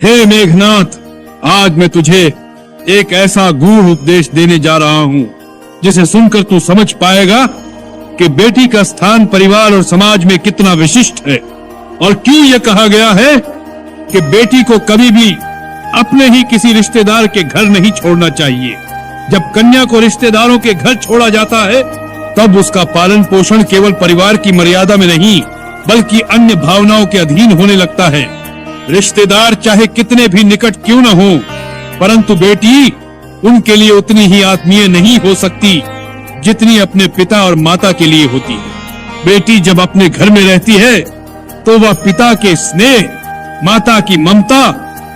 हे मेघनाथ, आज मैं तुझे एक ऐसा गूढ़ उपदेश देने जा रहा हूं जिसे सुनकर तू समझ पाएगा कि बेटी का स्थान परिवार और समाज में कितना विशिष्ट है और क्यों यह कहा गया है कि बेटी को कभी भी अपने ही किसी रिश्तेदार के घर नहीं छोड़ना चाहिए। जब कन्या को रिश्तेदारों के घर छोड़ा जाता है तब उसका पालन पोषण केवल परिवार की मर्यादा में नहीं बल्कि अन्य भावनाओं के अधीन होने लगता है। रिश्तेदार चाहे कितने भी निकट क्यों न हो, परंतु बेटी उनके लिए उतनी ही आत्मीय नहीं हो सकती जितनी अपने पिता और माता के लिए होती है। बेटी जब अपने घर में रहती है तो वह पिता के स्नेह, माता की ममता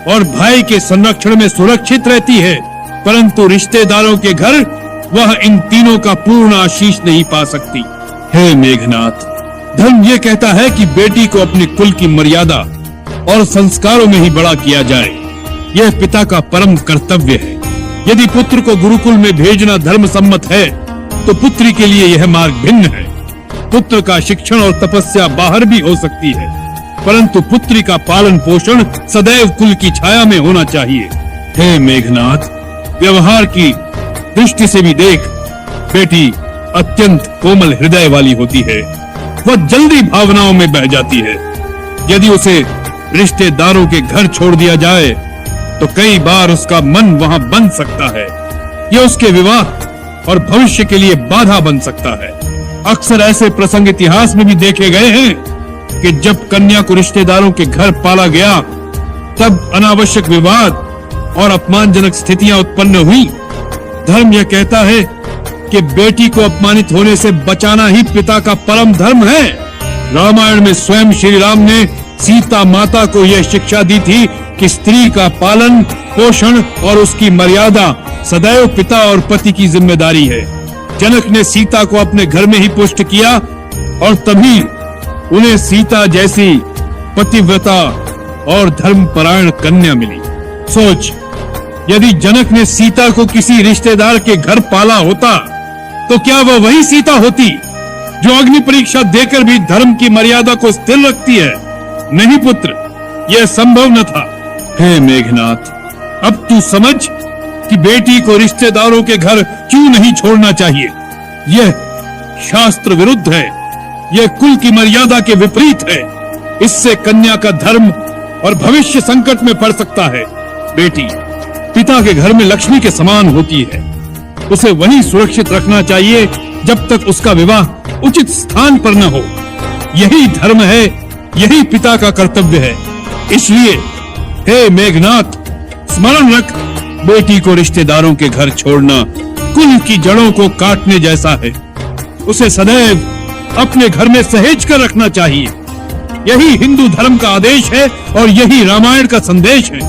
और भाई के संरक्षण में सुरक्षित रहती है, परंतु रिश्तेदारों के घर वह इन तीनों का पूर्ण आशीष नहीं पा सकती। हे मेघनाथ, धर्म ये कहता है कि बेटी को अपने कुल की मर्यादा और संस्कारों में ही बड़ा किया जाए। यह पिता का परम कर्तव्य है। यदि पुत्र को गुरुकुल में भेजना धर्म सम्मत है तो पुत्री के लिए यह मार्ग भिन्न है। पुत्र का शिक्षण और तपस्या बाहर भी हो सकती है, परंतु पुत्री का पालन पोषण सदैव कुल की छाया में होना चाहिए। हे मेघनाथ, व्यवहार की दृष्टि से भी देख, बेटी अत्यंत कोमल हृदय वाली होती है। वह जल्दी भावनाओं में बह जाती है। यदि उसे रिश्तेदारों के घर छोड़ दिया जाए तो कई बार उसका मन वहां बंध सकता है। यह उसके विवाह और भविष्य के लिए बाधा बन सकता है। अक्सर ऐसे प्रसंग इतिहास में भी देखे गए हैं कि जब कन्या को रिश्तेदारों के घर पाला गया तब अनावश्यक विवाद और अपमानजनक स्थितियां उत्पन्न हुई। धर्म यह कहता है कि बेटी को अपमानित होने से बचाना ही पिता का परम धर्म है। रामायण में स्वयं श्री राम ने सीता माता को यह शिक्षा दी थी कि स्त्री का पालन पोषण और उसकी मर्यादा सदैव पिता और पति की जिम्मेदारी है। जनक ने सीता को अपने घर में ही पुष्ट किया और तभी उन्हें सीता जैसी पतिव्रता और धर्मपरायण कन्या मिली। सोच, यदि जनक ने सीता को किसी रिश्तेदार के घर पाला होता तो क्या वह वही सीता होती जो अग्नि परीक्षा देकर भी धर्म की मर्यादा को स्थिर रखती है? नहीं पुत्र, यह संभव न था। हे मेघनाथ, अब तू समझ कि बेटी को रिश्तेदारों के घर क्यों नहीं छोड़ना चाहिए। यह शास्त्र विरुद्ध है, यह कुल की मर्यादा के विपरीत है। इससे कन्या का धर्म और भविष्य संकट में पड़ सकता है। बेटी पिता के घर में लक्ष्मी के समान होती है। उसे वहीं सुरक्षित रखना चाहिए जब तक उसका विवाह उचित स्थान पर न हो। यही धर्म है, यही पिता का कर्तव्य है। इसलिए हे मेघनाथ, स्मरण रख, बेटी को रिश्तेदारों के घर छोड़ना कुल की जड़ों को काटने जैसा है। उसे सदैव अपने घर में सहेज कर रखना चाहिए। यही हिंदू धर्म का आदेश है और यही रामायण का संदेश है।